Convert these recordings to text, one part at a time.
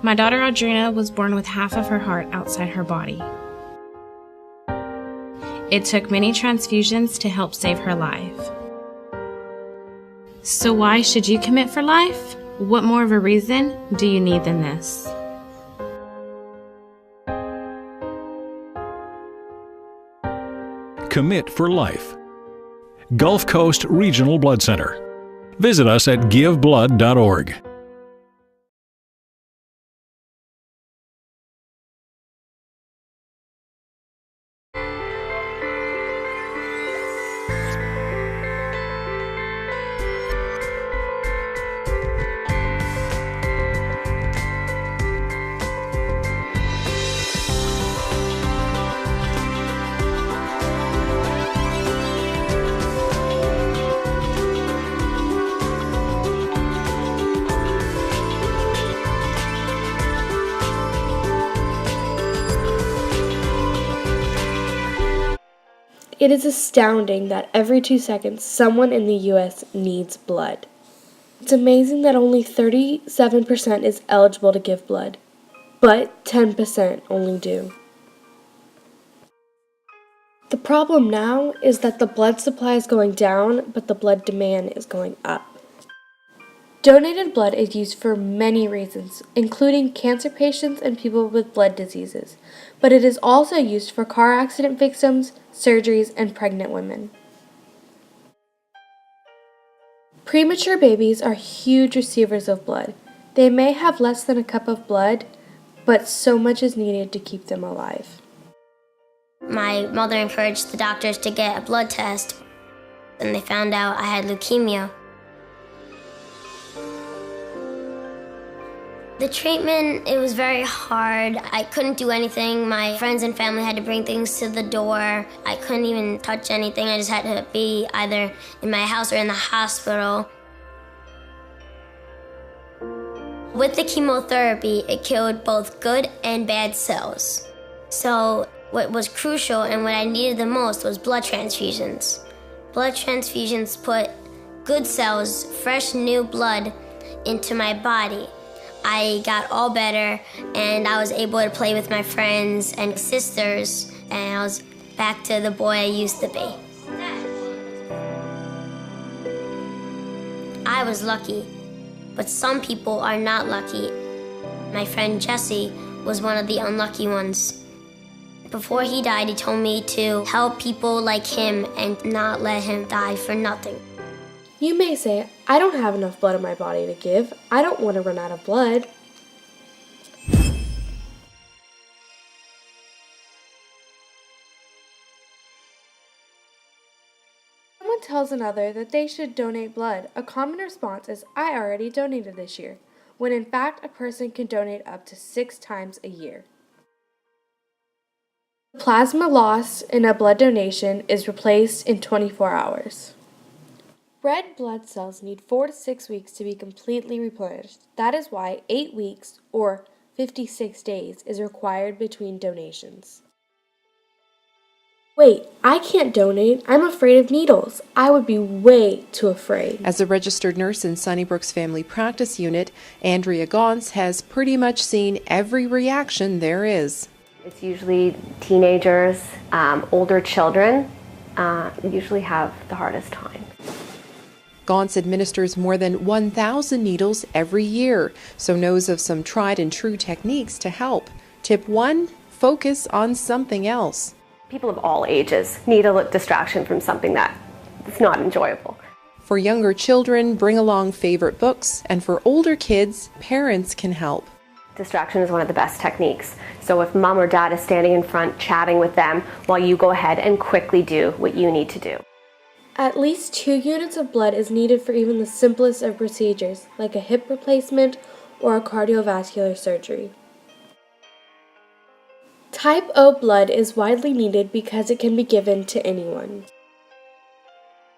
My daughter Audrina was born with half of her heart outside her body. It took many transfusions to help save her life. So why should you commit for life? What more of a reason do you need than this? Commit for life. Gulf Coast Regional Blood Center. Visit us at giveblood.org. It is astounding that every 2 seconds someone in the U.S. needs blood. It's amazing that only 37% is eligible to give blood, but 10% only do. The problem now is that the blood supply is going down, but the blood demand is going up. Donated blood is used for many reasons, including cancer patients and people with blood diseases, but it is also used for car accident victims, surgeries, and pregnant women. Premature babies are huge receivers of blood. They may have less than a cup of blood, but so much is needed to keep them alive. My mother encouraged the doctors to get a blood test, and they found out I had leukemia. The treatment, it was very hard. I couldn't do anything. My friends and family had to bring things to the door. I couldn't even touch anything. I just had to be either in my house or in the hospital. With the chemotherapy, it killed both good and bad cells. So what was crucial and what I needed the most was blood transfusions. Blood transfusions put good cells, fresh new blood, into my body. I got all better, and I was able to play with my friends and sisters, and I was back to the boy I used to be. I was lucky, but some people are not lucky. My friend Jesse was one of the unlucky ones. Before he died, he told me to help people like him and not let him die for nothing. You may say, I don't have enough blood in my body to give. I don't want to run out of blood. Someone tells another that they should donate blood. A common response is, I already donated this year, when in fact a person can donate up to 6 times a year. Plasma loss in a blood donation is replaced in 24 hours. Red blood cells need 4 to 6 weeks to be completely replenished. That is why 8 weeks, or 56 days, is required between donations. Wait, I can't donate. I'm afraid of needles. I would be way too afraid. As a registered nurse in Sunnybrook's Family Practice Unit, Andrea Gauntz has pretty much seen every reaction there is. It's usually teenagers, older children usually have the hardest time. Gauntz administers more than 1,000 needles every year, so knows of some tried and true techniques to help. Tip 1, focus on something else. People of all ages need a distraction from something that's not enjoyable. For younger children, bring along favorite books, and for older kids, parents can help. Distraction is one of the best techniques. So if mom or dad is standing in front chatting with them while you go ahead and quickly do what you need to do. At least 2 units of blood is needed for even the simplest of procedures, like a hip replacement or a cardiovascular surgery. Type O blood is widely needed because it can be given to anyone.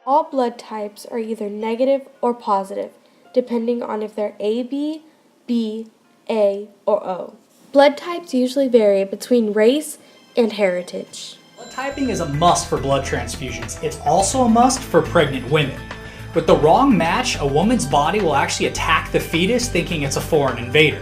All blood types are either negative or positive, depending on if they're AB, B, A, or O. Blood types usually vary between race and heritage. Blood typing is a must for blood transfusions. It's also a must for pregnant women. With the wrong match, a woman's body will actually attack the fetus thinking it's a foreign invader.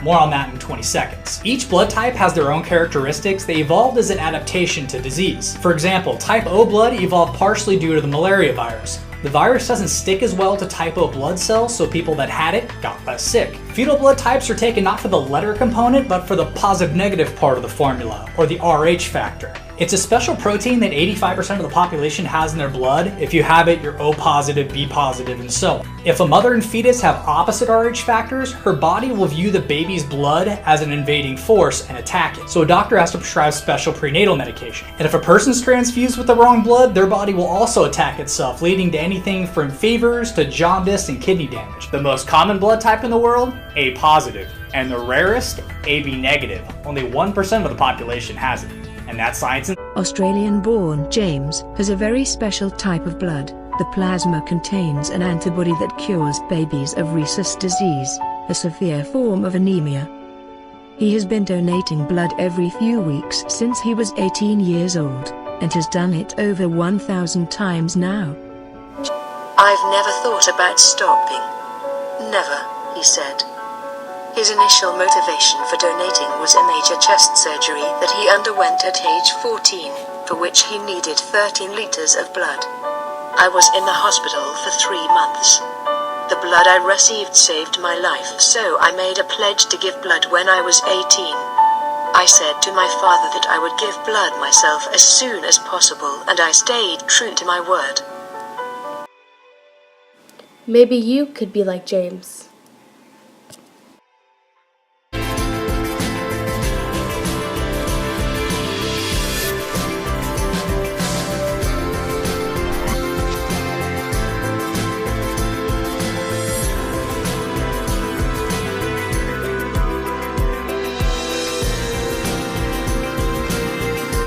More on that in 20 seconds. Each blood type has their own characteristics. They evolved as an adaptation to disease. For example, type O blood evolved partially due to the malaria virus. The virus doesn't stick as well to type O blood cells, so people that had it got less sick. Fetal blood types are taken not for the letter component, but for the positive-negative part of the formula, or the Rh factor. It's a special protein that 85% of the population has in their blood. If you have it, you're O positive, B positive, and so on. If a mother and fetus have opposite Rh factors, her body will view the baby's blood as an invading force and attack it. So a doctor has to prescribe special prenatal medication. And if a person's transfused with the wrong blood, their body will also attack itself, leading to anything from fevers to jaundice and kidney damage. The most common blood type in the world? A positive. And the rarest? AB negative. Only 1% of the population has it. And that's science. Australian-born James has a very special type of blood. The plasma contains an antibody that cures babies of rhesus disease, a severe form of anemia. He has been donating blood every few weeks since he was 18 years old, and has done it over 1,000 times now. I've never thought about stopping. Never, he said. His initial motivation for donating was a major chest surgery that he underwent at age 14, for which he needed 13 liters of blood. I was in the hospital for 3 months. The blood I received saved my life, so I made a pledge to give blood when I was 18. I said to my father that I would give blood myself as soon as possible, and I stayed true to my word. Maybe you could be like James.